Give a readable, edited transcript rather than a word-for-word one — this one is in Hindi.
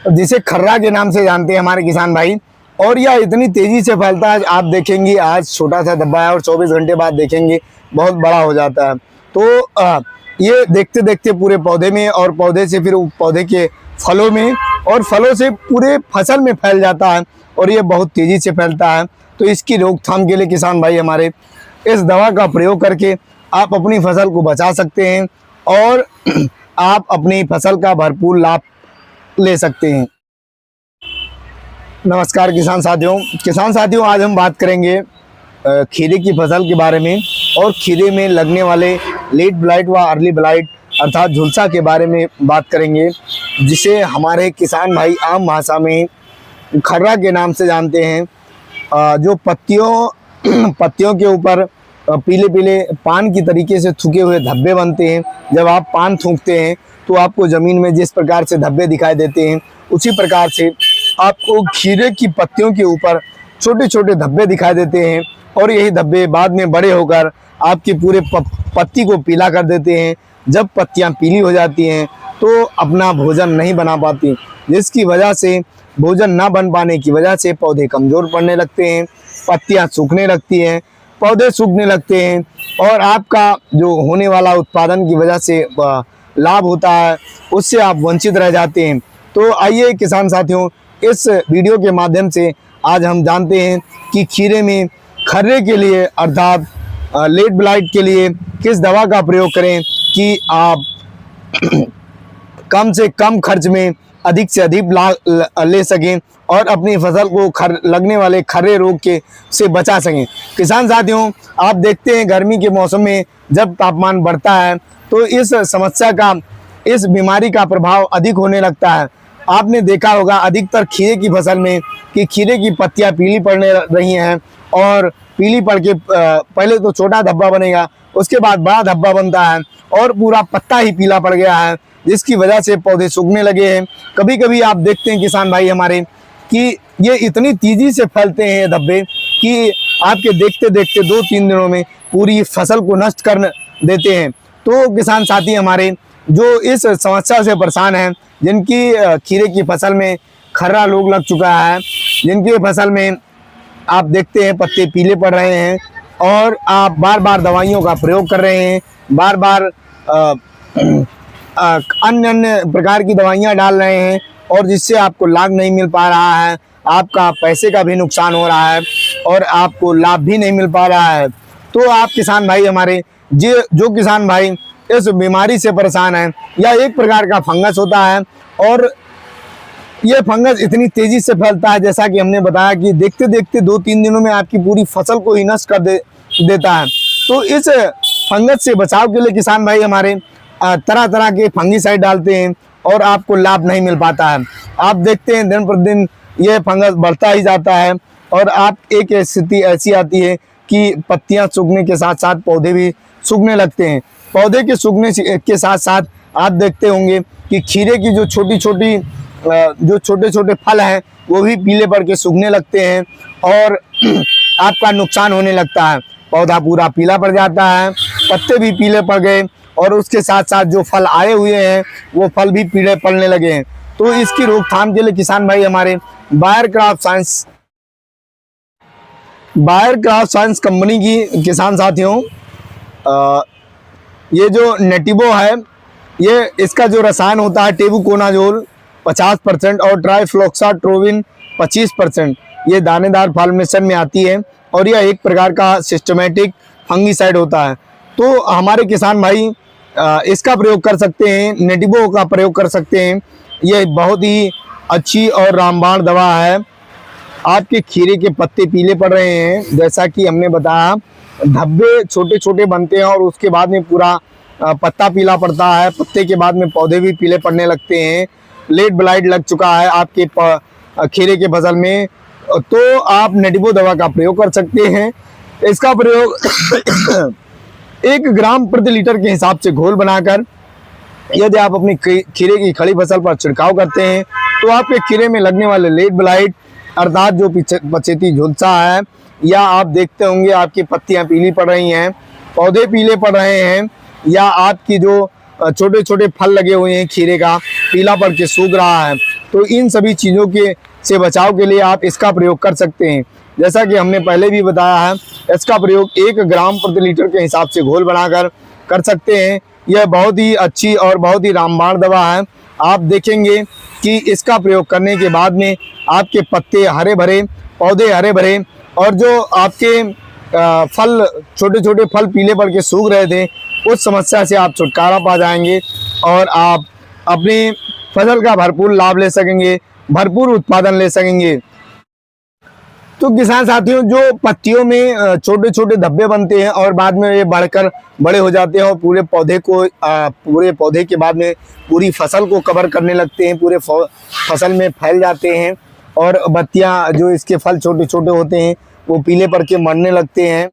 जिसे खर्रा के नाम से जानते हैं हमारे किसान भाई। और यह इतनी तेजी से फैलता है, आप देखेंगे आज छोटा सा धब्बा है और 24 घंटे बाद देखेंगे बहुत बड़ा हो जाता है। तो ये देखते देखते पूरे पौधे में, और पौधे से फिर पौधे के फलों में, और फलों से पूरे फसल में फैल जाता है, और ये बहुत तेजी से फैलता है। तो इसकी रोकथाम के लिए किसान भाई हमारे इस दवा का प्रयोग करके आप अपनी फसल को बचा सकते हैं, और आप अपनी फसल का भरपूर लाभ ले सकते हैं। नमस्कार किसान साथियों, आज हम बात करेंगे खीरे की फसल के बारे में, और खीरे में लगने वाले लेट ब्लाइट व अर्ली ब्लाइट अर्थात झुलसा के बारे में बात करेंगे, जिसे हमारे किसान भाई आम भाषा में खर्रा के नाम से जानते हैं। जो पत्तियों के ऊपर पीले पीले पान की तरीके से थूके हुए धब्बे बनते हैं। जब आप पान थूकते हैं तो आपको ज़मीन में जिस प्रकार से धब्बे दिखाई देते हैं, उसी प्रकार से आपको खीरे की पत्तियों के ऊपर छोटे छोटे धब्बे दिखाई देते हैं, और यही धब्बे बाद में बड़े होकर आपकी पूरे पत्ती को पीला कर देते हैं। जब पत्तियां पीली हो जाती हैं तो अपना भोजन नहीं बना पाती, जिसकी वजह से भोजन ना बन पाने की वजह से पौधे कमज़ोर पड़ने लगते हैं, पत्तियां सूखने लगती हैं, पौधे सूखने लगते हैं, और आपका जो होने वाला उत्पादन की वजह से लाभ होता है उससे आप वंचित रह जाते हैं। तो आइए किसान साथियों, इस वीडियो के माध्यम से आज हम जानते हैं कि खीरे में खर्रे के लिए अर्थात लेट ब्लाइट के लिए किस दवा का प्रयोग करें कि आप कम से कम खर्च में अधिक से अधिक लाभ ले सकें, और अपनी फसल को लगने वाले खर्रे रोग से बचा सकें। किसान साथियों, आप देखते हैं गर्मी के मौसम में जब तापमान बढ़ता है तो इस समस्या का, इस बीमारी का प्रभाव अधिक होने लगता है। आपने देखा होगा अधिकतर खीरे की फसल में कि खीरे की पत्तियां पीली पड़ने रही हैं, और पीली पड़ के पहले तो छोटा धब्बा बनेगा, उसके बाद बड़ा धब्बा बनता है, और पूरा पत्ता ही पीला पड़ गया है, जिसकी वजह से पौधे सूखने लगे हैं। कभी कभी आप देखते हैं किसान भाई हमारे कि ये इतनी तेजी से फैलते हैं धब्बे कि आपके देखते देखते 2-3 दिनों में पूरी फसल को नष्ट कर देते हैं। तो किसान साथी हमारे जो इस समस्या से परेशान हैं, जिनकी खीरे की फसल में खर्रा रोग लग चुका है, जिनकी फसल में आप देखते हैं पत्ते पीले पड़ रहे हैं, और आप बार बार दवाइयों का प्रयोग कर रहे हैं, बार बार अन्य अन्य प्रकार की दवाइयां डाल रहे हैं, और जिससे आपको लाभ नहीं मिल पा रहा है, आपका पैसे का भी नुकसान हो रहा है, और आपको लाभ भी नहीं मिल पा रहा है। तो आप किसान भाई हमारे जो किसान भाई इस बीमारी से परेशान हैं, या एक प्रकार का फंगस होता है, और ये फंगस इतनी तेजी से फैलता है जैसा कि हमने बताया कि देखते देखते 2-3 दिनों में आपकी पूरी फसल को ही नष्ट कर देता है। तो इस फंगस से बचाव के लिए किसान भाई हमारे तरह तरह के फंगीसाइड डालते हैं, और आपको लाभ नहीं मिल पाता है। आप देखते हैं दिन प्रतिदिन ये फंगस बढ़ता ही जाता है, और आप एक स्थिति ऐसी आती है कि पत्तियां सूखने के साथ साथ पौधे भी सूखने लगते हैं। पौधे के सूखने के साथ साथ आप देखते होंगे कि खीरे की जो छोटे छोटे फल हैं वो भी पीले पड़ के सूखने लगते हैं, और आपका नुकसान होने लगता है। पौधा पूरा पीला पड़ जाता है, पत्ते भी पीले पड़ गए, और उसके साथ साथ जो फल आए हुए हैं वो फल भी पीले पड़ने लगे हैं। तो इसकी रोकथाम के लिए किसान भाई हमारे बायर क्रॉप साइंस कंपनी की किसान साथियों, ये जो नेटिवो है, ये इसका जो रसायन होता है टेबुकोनाजोल 50% और ट्राइफ्लॉक्साट्रोविन 25%, ये दानेदार फॉर्मेशन में आती है, और यह एक प्रकार का सिस्टमेटिक फंगीसाइड होता है। तो हमारे किसान भाई इसका प्रयोग कर सकते हैं, नेटिवो का प्रयोग कर सकते हैं। यह बहुत ही अच्छी और रामबाण दवा है। आपके खीरे के पत्ते पीले पड़ रहे हैं, जैसा कि हमने बताया, धब्बे छोटे छोटे बनते हैं, और उसके बाद में पूरा पत्ता पीला पड़ता है, पत्ते के बाद में पौधे भी पीले पड़ने लगते हैं, लेट ब्लाइट लग चुका है आपके खीरे के फसल में, तो आप नेटिवो दवा का प्रयोग कर सकते हैं। इसका प्रयोग 1 ग्राम प्रति लीटर के हिसाब से घोल बनाकर यदि आप अपनी खीरे की खड़ी फसल पर छिड़काव करते हैं तो आपके खीरे में लगने वाले लेट ब्लाइट अर्थात जो पछेती झुलसा है, या आप देखते होंगे आपकी पत्तियां पीली पड़ रही हैं, पौधे पीले पड़ रहे हैं, या आपकी जो छोटे छोटे फल लगे हुए हैं, खीरे का पीला पड़ के सूख रहा है, तो इन सभी चीज़ों के से बचाव के लिए आप इसका प्रयोग कर सकते हैं। जैसा कि हमने पहले भी बताया है, इसका प्रयोग 1 ग्राम प्रति लीटर के हिसाब से घोल बनाकर कर सकते हैं। यह बहुत ही अच्छी और बहुत ही रामबाण दवा है। आप देखेंगे कि इसका प्रयोग करने के बाद में आपके पत्ते हरे भरे, पौधे हरे भरे, और जो आपके फल छोटे छोटे फल पीले पड़ के सूख रहे थे, उस समस्या से आप छुटकारा पा जाएंगे और आप अपनी फसल का भरपूर लाभ ले सकेंगे, भरपूर उत्पादन ले सकेंगे। तो किसान साथियों, जो पत्तियों में छोटे छोटे धब्बे बनते हैं और बाद में ये बढ़कर बड़े हो जाते हैं और पूरे पौधे के बाद में पूरी फसल को कवर करने लगते हैं, पूरे फसल में फैल जाते हैं और बत्तियां जो इसके फल छोटे छोटे होते हैं वो पीले पड़ के मरने लगते हैं।